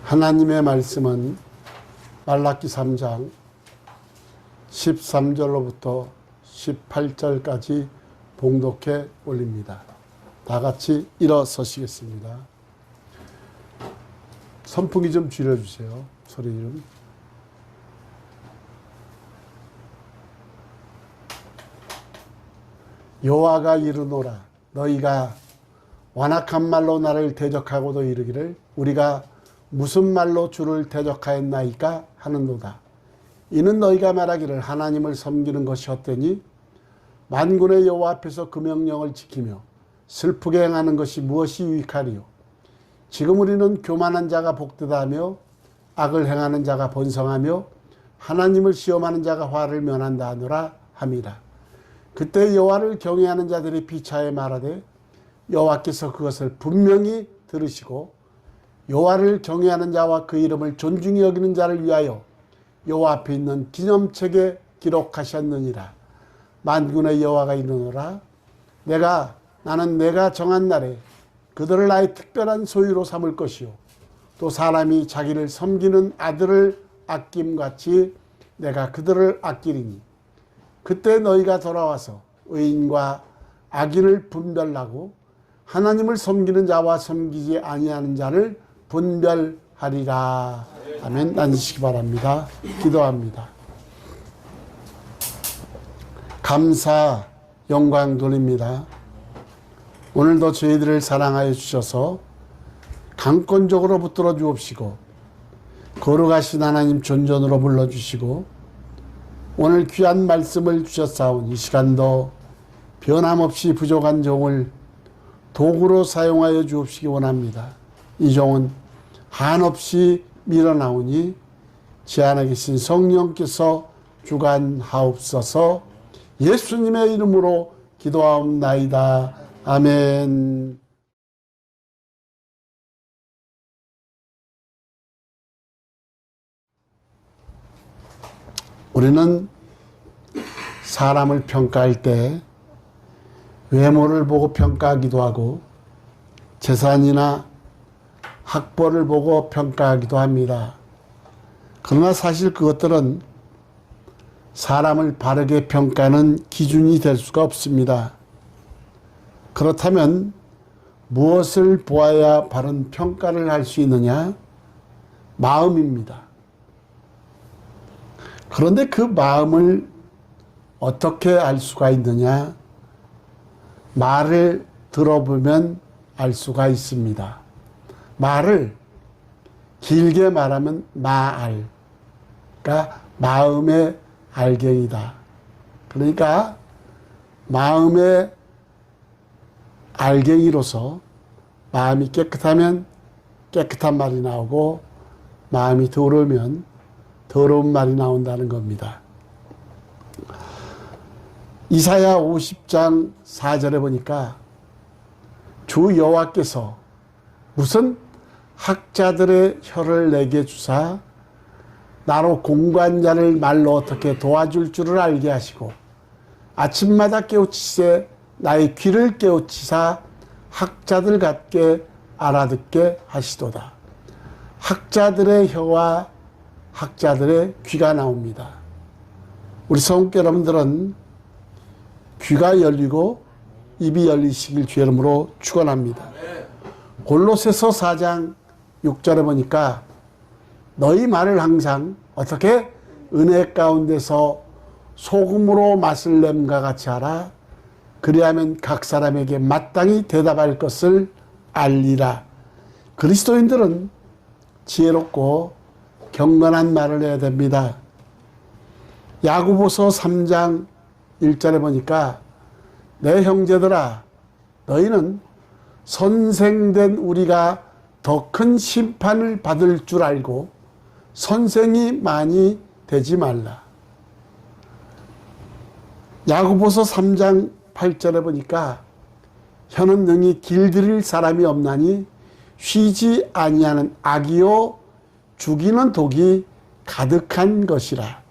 하나님의 말씀은 말라기 3장 13절로부터 18절까지 봉독해 올립니다. 다 같이 일어서시겠습니다. 선풍기 좀 줄여주세요. 소리 좀. 여호와가 이르노라. 너희가 완악한 말로 나를 대적하고도 이르기를 우리가 무슨 말로 주를 대적하였나이까 하는도다. 이는 너희가 말하기를 하나님을 섬기는 것이 헛되니 만군의 여호와 앞에서 그 명령을 지키며 슬프게 행하는 것이 무엇이 유익하리요. 지금 우리는 교만한 자가 복되다하며 악을 행하는 자가 번성하며 하나님을 시험하는 자가 화를 면한다 하노라 함이라. 그때 여호와를 경외하는 자들이 비차에 말하되 여호와께서 그것을 분명히 들으시고 여호와를 경외하는 자와 그 이름을 존중히 여기는 자를 위하여 여호와 앞에 있는 기념책에 기록하셨느니라. 만군의 여호와가 이르노라. 나는 내가 정한 날에 그들을 나의 특별한 소유로 삼을 것이요 또 사람이 자기를 섬기는 아들을 아낌같이 내가 그들을 아끼리니 그때 너희가 돌아와서 의인과 악인을 분별하고 하나님을 섬기는 자와 섬기지 아니하는 자를 분별하리라. 아멘. 앉으시기 바랍니다. 기도합니다. 감사 영광 돌립니다. 오늘도 저희들을 사랑하여 주셔서 강권적으로 붙들어 주옵시고 거룩하신 하나님 존전으로 불러주시고 오늘 귀한 말씀을 주셨사오니 이 시간도 변함없이 부족한 종을 도구로 사용하여 주옵시기 원합니다. 이 종은 한없이 밀어나오니 제 안에 계신 성령께서 주관하옵소서. 예수님의 이름으로 기도하옵나이다. 아멘. 우리는 사람을 평가할 때 외모를 보고 평가하기도 하고 재산이나 학벌을 보고 평가하기도 합니다. 그러나 사실 그것들은 사람을 바르게 평가하는 기준이 될 수가 없습니다. 그렇다면 무엇을 보아야 바른 평가를 할 수 있느냐? 마음입니다. 그런데 그 마음을 어떻게 알 수가 있느냐? 말을 들어보면 알 수가 있습니다. 말을 길게 말하면 마알, 그러니까 마음의 알갱이다. 그러니까 마음의 알갱이로서 마음이 깨끗하면 깨끗한 말이 나오고 마음이 더러우면 더러운 말이 나온다는 겁니다. 이사야 50장 4절에 보니까 주 여호와께서 무슨 학자들의 혀를 내게 주사 나로 공관자를 말로 어떻게 도와줄 줄을 알게 하시고 아침마다 깨우치세 나의 귀를 깨우치사 학자들 같게 알아듣게 하시도다. 학자들의 혀와 학자들의 귀가 나옵니다. 우리 성도 여러분들은 귀가 열리고 입이 열리시길 주의 이름으로 축원합니다. 골로새서 4장 6절에 보니까 너희 말을 항상 어떻게 은혜 가운데서 소금으로 맛을 냄과 같이 하라. 그리하면 각 사람에게 마땅히 대답할 것을 알리라. 그리스도인들은 지혜롭고 경건한 말을 해야 됩니다. 야고보서 3장 1절에 보니까 내 형제들아 너희는 선생된 우리가 더 큰 심판을 받을 줄 알고 선생이 많이 되지 말라. 야고보서 3장 8절에 보니까 혀는 능히 길들일 사람이 없나니 쉬지 아니하는 악이요 죽이는 독이 가득한 것이라.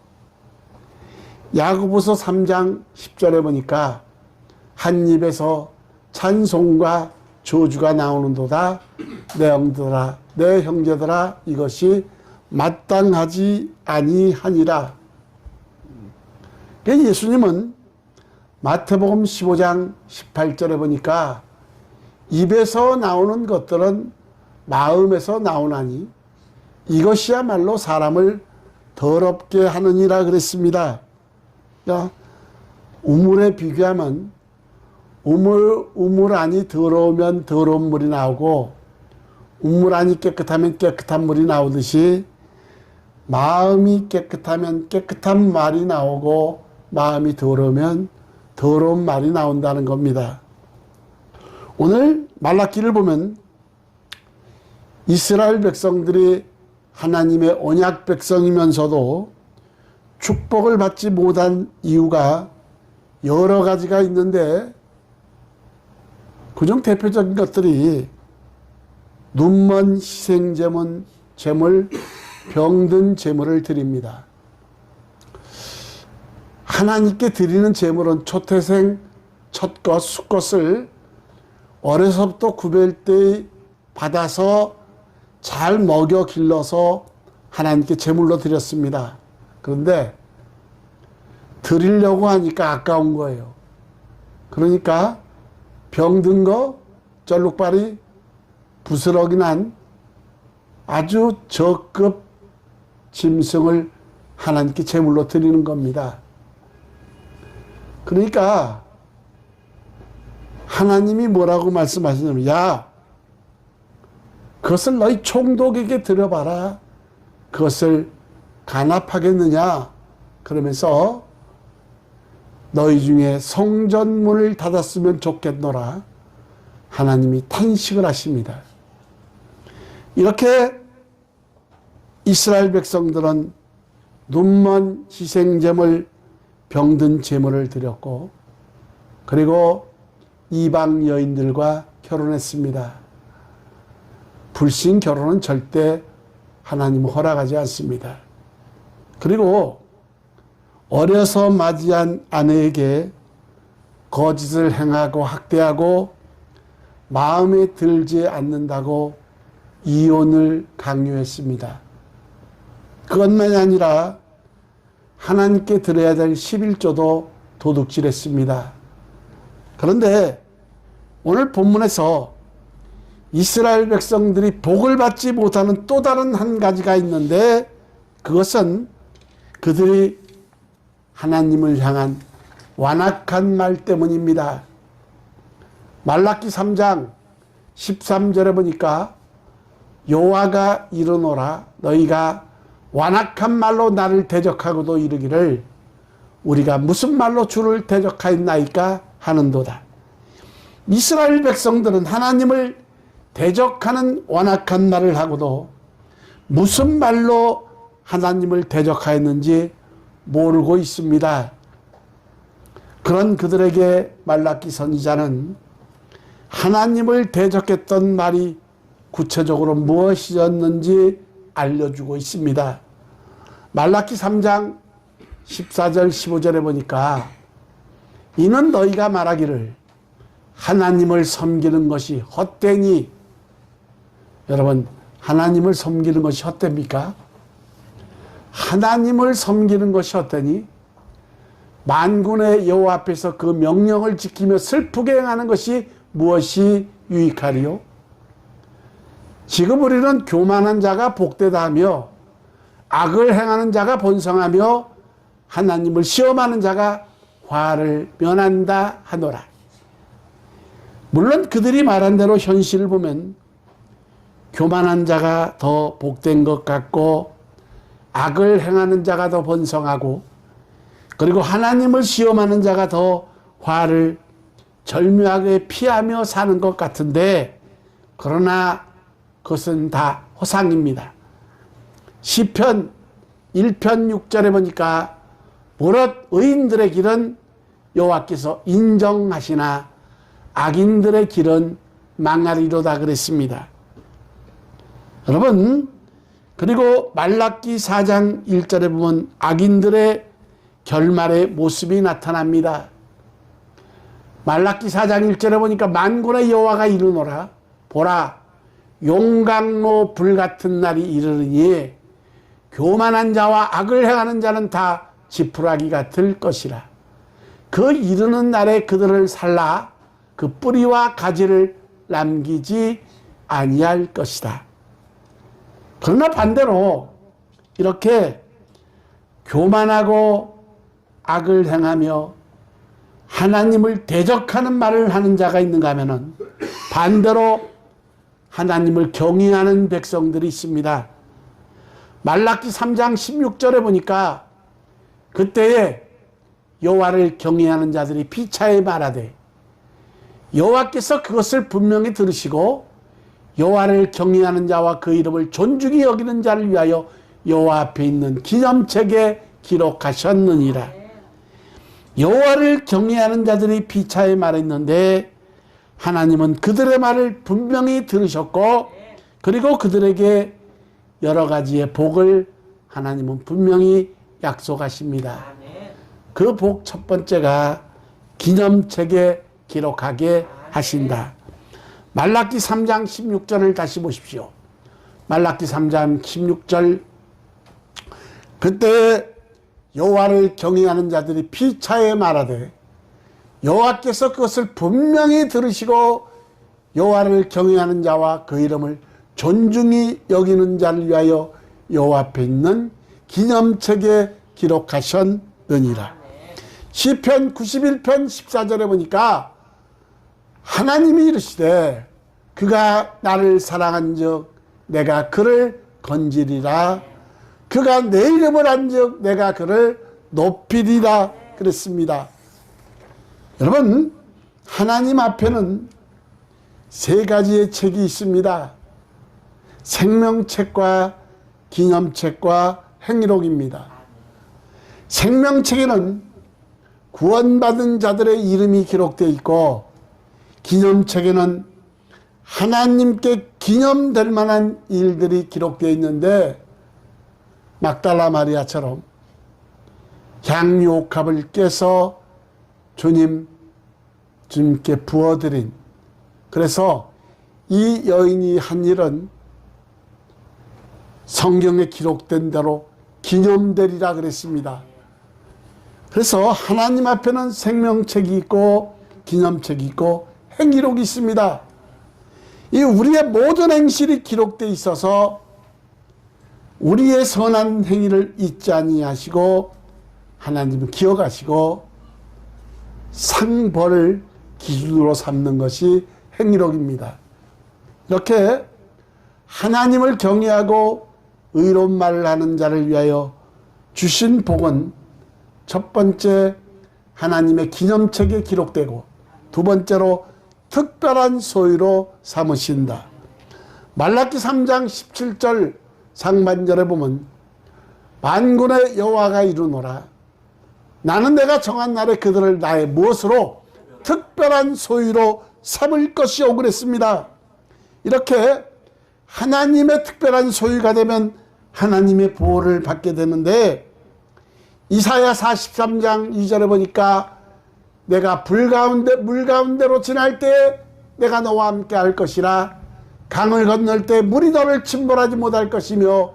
야고보서 3장 10절에 보니까 한 입에서 찬송과 저주가 나오는도다. 내 형들아, 내 형제들아, 이것이 마땅하지 아니하니라. 예수님은 마태복음 15장 18절에 보니까 입에서 나오는 것들은 마음에서 나오나니 이것이야말로 사람을 더럽게 하느니라 그랬습니다. 그러니까 우물에 비교하면 우물 안이 더러우면 더러운 물이 나오고 우물 안이 깨끗하면 깨끗한 물이 나오듯이 마음이 깨끗하면 깨끗한 말이 나오고 마음이 더러우면 더러운 말이 나온다는 겁니다. 오늘 말라기를 보면 이스라엘 백성들이 하나님의 언약 백성이면서도 축복을 받지 못한 이유가 여러 가지가 있는데 그중 대표적인 것들이 눈먼 희생제물, 병든 제물을 드립니다. 하나님께 드리는 제물은 초태생 첫것 수것을 어려서부터 구별되이 받아서 잘 먹여 길러서 하나님께 제물로 드렸습니다. 그런데 드리려고 하니까 아까운 거예요. 그러니까 병든 거, 쩔룩발이 부스러기 난 아주 저급 짐승을 하나님께 제물로 드리는 겁니다. 그러니까 하나님이 뭐라고 말씀하시냐면, 야, 그것을 너희 총독에게 드려봐라. 그것을 간합하겠느냐? 그러면서 너희 중에 성전문을 닫았으면 좋겠노라. 하나님이 탄식을 하십니다. 이렇게 이스라엘 백성들은 눈먼 희생제물, 병든 제물을 드렸고, 그리고 이방 여인들과 결혼했습니다. 불신 결혼은 절대 하나님은 허락하지 않습니다. 그리고 어려서 맞이한 아내에게 거짓을 행하고 학대하고 마음에 들지 않는다고 이혼을 강요했습니다. 그것만이 아니라 하나님께 드려야 될 11조도 도둑질했습니다. 그런데 오늘 본문에서 이스라엘 백성들이 복을 받지 못하는 또 다른 한 가지가 있는데, 그것은 그들이 하나님을 향한 완악한 말 때문입니다. 말라기 3장 13절에 보니까 여호와가 이르노라, 너희가 완악한 말로 나를 대적하고도 이르기를 우리가 무슨 말로 주를 대적하였나이까 하는도다. 이스라엘 백성들은 하나님을 대적하는 완악한 말을 하고도 무슨 말로 하나님을 대적하였는지 모르고 있습니다. 그런 그들에게 말라기 선지자는 하나님을 대적했던 말이 구체적으로 무엇이었는지 알려주고 있습니다. 말라기 3장 14절 15절에 보니까 이는 너희가 말하기를 하나님을 섬기는 것이 헛되니, 여러분, 하나님을 섬기는 것이 헛됩니까? 하나님을 섬기는 것이 헛되니 만군의 여호와 앞에서 그 명령을 지키며 슬프게 행하는 것이 무엇이 유익하리요? 지금 우리는 교만한 자가 복되다 하며 악을 행하는 자가 번성하며 하나님을 시험하는 자가 화를 면한다 하노라. 물론 그들이 말한 대로 현실을 보면 교만한 자가 더 복된 것 같고 악을 행하는 자가 더 번성하고, 그리고 하나님을 시험하는 자가 더 화를 절묘하게 피하며 사는 것 같은데, 그러나 그것은 다 허상입니다. 시편 1편 6절에 보니까 무릇 의인들의 길은 여호와께서 인정하시나 악인들의 길은 망하리로다 그랬습니다. 여러분, 그리고 말라기 4장 1절에 보면 악인들의 결말의 모습이 나타납니다. 말라기 4장 1절에 보니까 만군의 여호와가 이르노라. 보라, 용광로 불같은 날이 이르르니 교만한 자와 악을 행하는 자는 다 지푸라기가 될 것이라. 그 이르는 날에 그들을 살라 그 뿌리와 가지를 남기지 아니할 것이다. 그러나 반대로 이렇게 교만하고 악을 행하며 하나님을 대적하는 말을 하는 자가 있는가 하면은 반대로 하나님을 경외하는 백성들이 있습니다. 말라기 3장 16절에 보니까 그때에 여호와를 경외하는 자들이 피차에 말하되 여호와께서 그것을 분명히 들으시고 여호와를 경외하는 자와 그 이름을 존중히 여기는 자를 위하여 여호와 앞에 있는 기념책에 기록하셨느니라. 여호와를 경외하는 자들이 피차에 말했는데 하나님은 그들의 말을 분명히 들으셨고 그리고 그들에게 여러 가지의 복을 하나님은 분명히 약속하십니다. 그 복 첫 번째가 기념책에 기록하게 하신다. 말라기 3장 16절을 다시 보십시오. 말라기 3장 16절 그때 여호와를 경외하는 자들이 피차에 말하되 여호와께서 그것을 분명히 들으시고 여호와를 경외하는 자와 그 이름을 존중히 여기는 자를 위하여 여호와 앞에 있는 기념책에 기록하셨느니라. 시편 91편 14절에 보니까 하나님이 이르시되 그가 나를 사랑한즉 내가 그를 건지리라. 그가 내 이름을 안즉 내가 그를 높이리라 그랬습니다. 여러분, 하나님 앞에는 세 가지의 책이 있습니다. 생명책과 기념책과 행위록입니다. 생명책에는 구원받은 자들의 이름이 기록되어 있고 기념책에는 하나님께 기념될 만한 일들이 기록되어 있는데 막달라 마리아처럼 향유옥합을 깨서 주님께 부어드린, 그래서 이 여인이 한 일은 성경에 기록된 대로 기념되리라 그랬습니다. 그래서 하나님 앞에는 생명책이 있고 기념책이 있고 행기록이 있습니다. 이 우리의 모든 행실이 기록되어 있어서 우리의 선한 행위를 잊지 아니하시고 하나님은 기억하시고 상벌을 기준으로 삼는 것이 행위록입니다. 이렇게 하나님을 경외하고 의로운 말을 하는 자를 위하여 주신 복은 첫 번째 하나님의 기념책에 기록되고 두 번째로 특별한 소유로 삼으신다. 말라기 3장 17절 상반절에 보면 만군의 여호와가 이르노라. 나는 내가 정한 날에 그들을 나의 무엇으로 특별한 소유로 삼을 것이오 그랬습니다. 이렇게 하나님의 특별한 소유가 되면 하나님의 보호를 받게 되는데 이사야 43장 2절에 보니까 내가 물 가운데로 지날 때 내가 너와 함께 할 것이라. 강을 건널 때 물이 너를 침몰하지 못할 것이며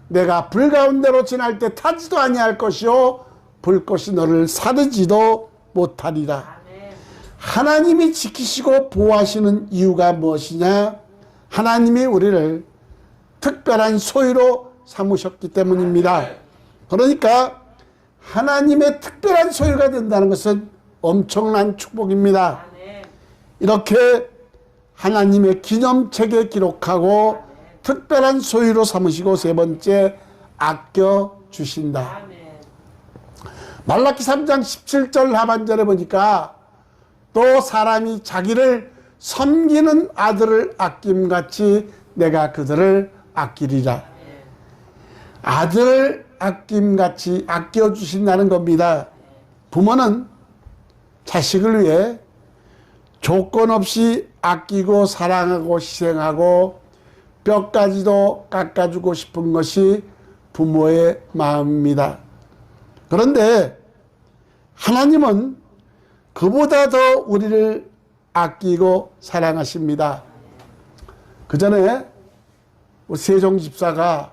내가 불 가운데로 지날 때 타지도 아니할 것이요 불꽃이 너를 사르지도 못하리라. 하나님이 지키시고 보호하시는 이유가 무엇이냐? 하나님이 우리를 특별한 소유로 삼으셨기 때문입니다. 그러니까 하나님의 특별한 소유가 된다는 것은 엄청난 축복입니다. 이렇게 하나님의 기념책에 기록하고 특별한 소유로 삼으시고 세 번째 아껴주신다. 말라기 3장 17절 하반절에 보니까 또 사람이 자기를 섬기는 아들을 아낌같이 내가 그들을 아끼리라. 아들을 아낌같이 아껴주신다는 겁니다. 부모는 자식을 위해 조건 없이 아끼고 사랑하고 희생하고 뼈까지도 깎아주고 싶은 것이 부모의 마음입니다. 그런데 하나님은 그보다 더 우리를 아끼고 사랑하십니다. 그 전에 세종 집사가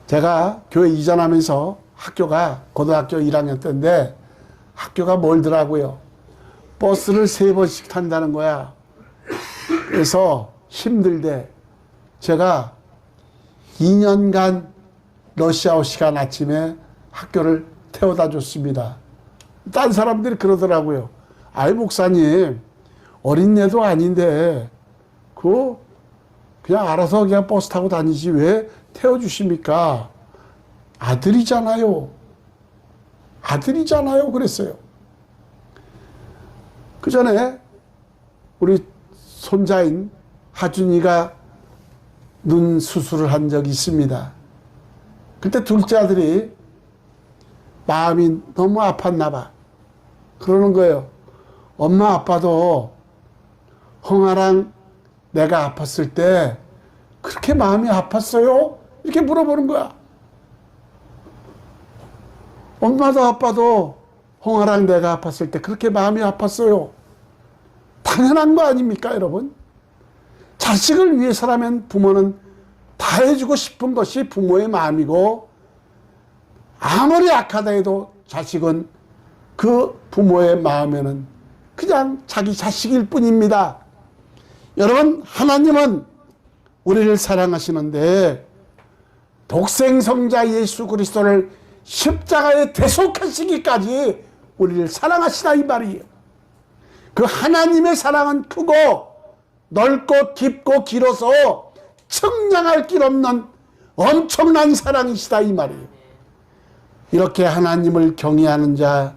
제가 교회 이전하면서 학교가 고등학교 1학년 때인데 학교가 멀더라고요. 버스를 3번씩 탄다는 거야. 그래서 힘들대. 제가 2년간 러시아어 시간 아침에 학교를 태워다 줬습니다. 딴 사람들이 그러더라고요. 아이 목사님 어린애도 아닌데 그냥 알아서 그냥 버스 타고 다니지 왜 태워주십니까? 아들이잖아요. 아들이잖아요. 그랬어요. 그 전에 우리 손자인 하준이가 눈 수술을 한 적이 있습니다. 그때 둘째 아들이 마음이 너무 아팠나 봐. 그러는 거예요. 엄마 아빠도 형아랑 내가 아팠을 때 그렇게 마음이 아팠어요? 이렇게 물어보는 거야. 엄마도 아빠도 형아랑 내가 아팠을 때 그렇게 마음이 아팠어요. 당연한 거 아닙니까, 여러분? 자식을 위해서라면 부모는 다 해주고 싶은 것이 부모의 마음이고, 아무리 악하다 해도 자식은 그 부모의 마음에는 그냥 자기 자식일 뿐입니다. 여러분, 하나님은 우리를 사랑하시는데 독생성자 예수 그리스도를 십자가에 대속하시기까지 우리를 사랑하시다 이 말이에요. 그 하나님의 사랑은 크고 넓고 깊고 길어서 측량할 길 없는 엄청난 사랑이시다 이 말이에요. 이렇게 하나님을 경외하는 자,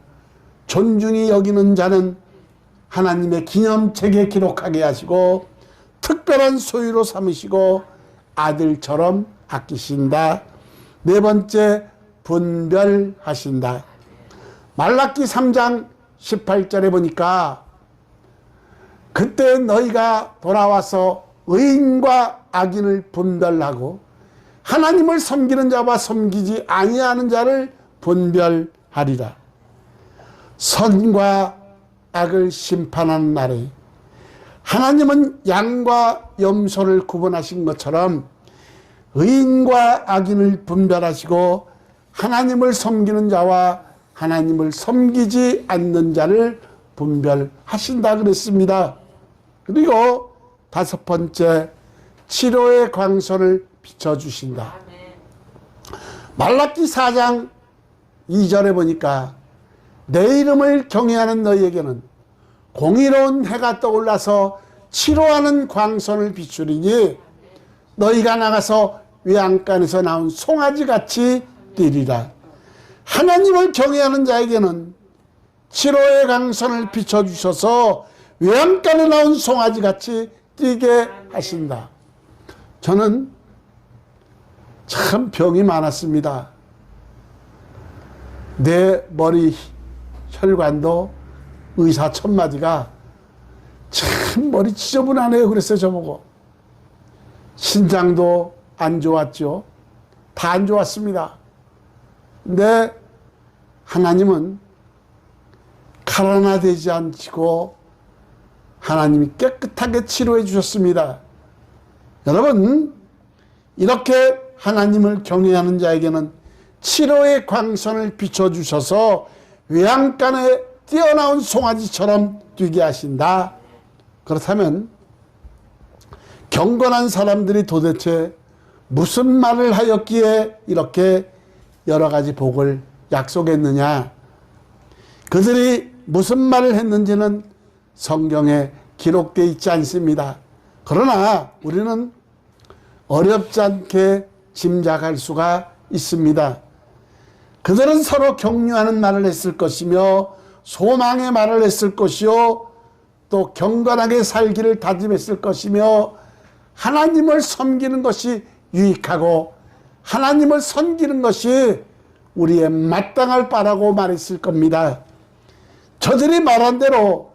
존중히 여기는 자는 하나님의 기념책에 기록하게 하시고 특별한 소유로 삼으시고 아들처럼 아끼신다. 네 번째, 분별하신다. 말라기 3장 18절에 보니까 그때 너희가 돌아와서 의인과 악인을 분별하고 하나님을 섬기는 자와 섬기지 아니하는 자를 분별하리라. 선과 악을 심판하는 날에 하나님은 양과 염소를 구분하신 것처럼 의인과 악인을 분별하시고 하나님을 섬기는 자와 하나님을 섬기지 않는 자를 분별하신다 그랬습니다. 그리고 다섯 번째, 치료의 광선을 비춰주신다. 말라기 4장 2절에 보니까 내 이름을 경외하는 너희에게는 공의로운 해가 떠올라서 치료하는 광선을 비추리니 너희가 나가서 외양간에서 나온 송아지같이 뛰리라. 하나님을 경외하는 자에게는 치료의 광선을 비춰주셔서 외양간에 나온 송아지같이 뛰게 하신다. 저는 참 병이 많았습니다. 내 머리 혈관도 의사 첫마디가 참 머리 지저분하네요 그랬어요 저보고. 신장도 안 좋았죠. 다 안 좋았습니다. 근데 하나님은 칼 하나 되지 않고 하나님이 깨끗하게 치료해 주셨습니다. 여러분, 이렇게 하나님을 경외하는 자에게는 치료의 광선을 비춰주셔서 외양간에 뛰어나온 송아지처럼 뛰게 하신다. 그렇다면 경건한 사람들이 도대체 무슨 말을 하였기에 이렇게 여러 가지 복을 약속했느냐? 그들이 무슨 말을 했는지는 성경에 기록되어 있지 않습니다. 그러나 우리는 어렵지 않게 짐작할 수가 있습니다. 그들은 서로 격려하는 말을 했을 것이며 소망의 말을 했을 것이요 또 경건하게 살기를 다짐했을 것이며 하나님을 섬기는 것이 유익하고 하나님을 섬기는 것이 우리의 마땅할 바라고 말했을 겁니다. 저들이 말한 대로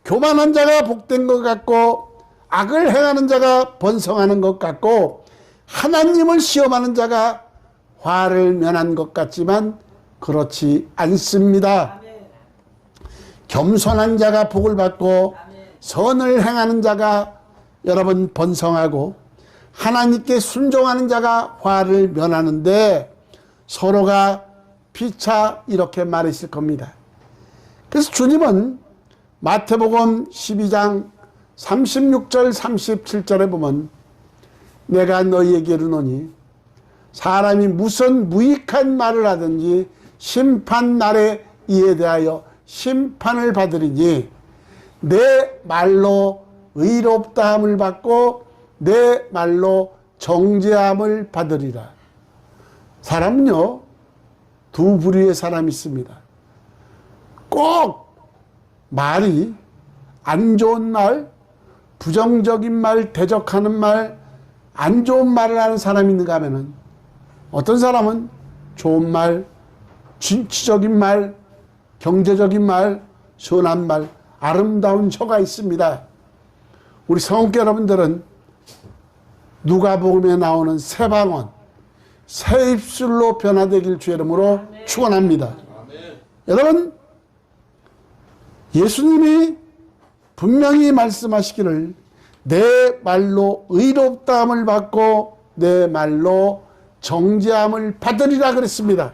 교만한 자가 복된 것 같고 악을 행하는 자가 번성하는 것 같고 하나님을 시험하는 자가 화를 면한 것 같지만 그렇지 않습니다. 겸손한 자가 복을 받고 선을 행하는 자가 여러분 번성하고 하나님께 순종하는 자가 화를 면하는데 서로가 피차 이렇게 말했을 겁니다. 그래서 주님은 마태복음 12장 36절 37절에 보면 내가 너희에게 이르노니 사람이 무슨 무익한 말을 하든지 심판날에 이에 대하여 심판을 받으리니 내 말로 의롭다함을 받고 내 말로 정죄함을 받으리라. 사람은요, 두 부류의 사람이 있습니다. 꼭 말이 안 좋은 말, 부정적인 말, 대적하는 말, 안 좋은 말을 하는 사람이 있는가 하면은 어떤 사람은 좋은 말, 진취적인 말, 경제적인 말, 선한 말, 아름다운 혀가 있습니다. 우리 성도 여러분들은 누가복음에 나오는 새 방언, 새 입술로 변화되길 주의 이름으로 축원합니다. 여러분, 예수님이 분명히 말씀하시기를 내 말로 의롭다함을 받고 내 말로 정죄함을 받으리라 그랬습니다.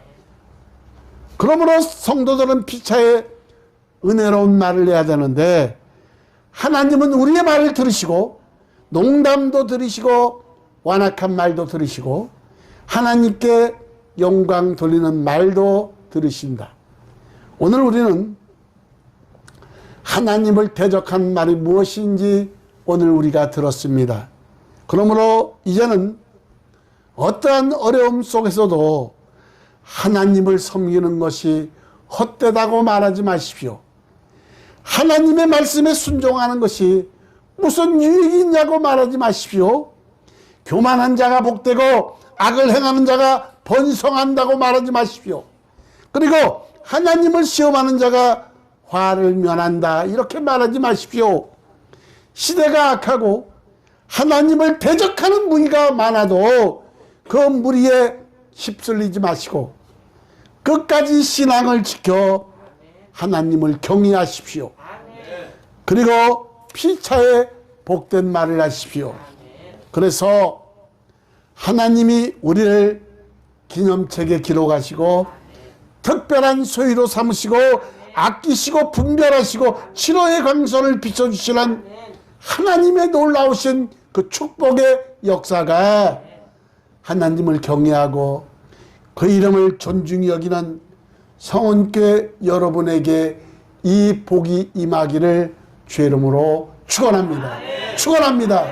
그러므로 성도들은 피차에 은혜로운 말을 해야 되는데 하나님은 우리의 말을 들으시고 농담도 들으시고 완악한 말도 들으시고 하나님께 영광 돌리는 말도 들으신다. 오늘 우리는 하나님을 대적한 말이 무엇인지 오늘 우리가 들었습니다. 그러므로 이제는 어떠한 어려움 속에서도 하나님을 섬기는 것이 헛되다고 말하지 마십시오. 하나님의 말씀에 순종하는 것이 무슨 유익이 있냐고 말하지 마십시오. 교만한 자가 복되고 악을 행하는 자가 번성한다고 말하지 마십시오. 그리고 하나님을 시험하는 자가 화를 면한다 이렇게 말하지 마십시오. 시대가 악하고 하나님을 대적하는 무리가 많아도 그 무리에 휩쓸리지 마시고 끝까지 신앙을 지켜 하나님을 경외하십시오. 그리고 피차에 복된 말을 하십시오. 그래서 하나님이 우리를 기념책에 기록하시고 특별한 소유로 삼으시고 아끼시고 분별하시고 치료의 광선을 비춰주시는 하나님의 놀라우신 그 축복의 역사가 하나님을 경외하고 그 이름을 존중히 여기는 성원교회 여러분에게 이 복이 임하기를 주의 이름으로 축원합니다. 축원합니다.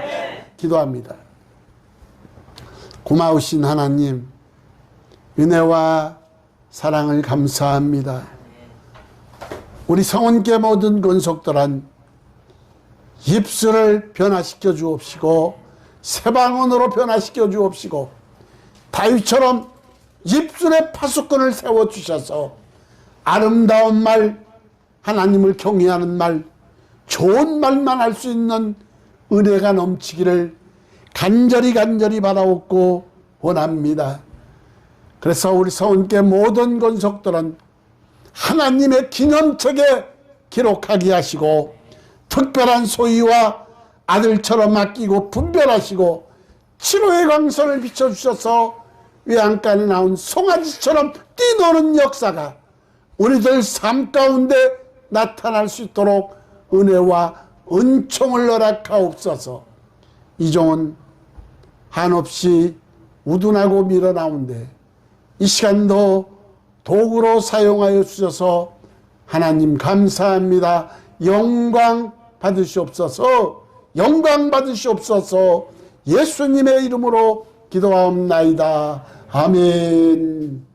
기도합니다. 고마우신 하나님, 은혜와 사랑을 감사합니다. 우리 성원교회 모든 권속들은 입술을 변화시켜 주옵시고 새방언으로 변화시켜 주옵시고 다윗처럼 입술에 파수꾼을 세워주셔서 아름다운 말, 하나님을 경외하는 말, 좋은 말만 할 수 있는 은혜가 넘치기를 간절히 바라옵고 원합니다. 그래서 우리 성원교회 모든 권속들은 하나님의 기념책에 기록하게 하시고 특별한 소유와 아들처럼 아끼고 분별하시고 치료의 광선을 비춰주셔서 외양간에 나온 송아지처럼 뛰노는 역사가 우리들 삶 가운데 나타날 수 있도록 은혜와 은총을 허락하옵소서. 이종은 한없이 우둔하고 밀어나온데 이 시간도 도구로 사용하여 주셔서 하나님 감사합니다. 영광 받으시옵소서. 영광 받으시옵소서. 예수님의 이름으로 기도하옵나이다. 아멘.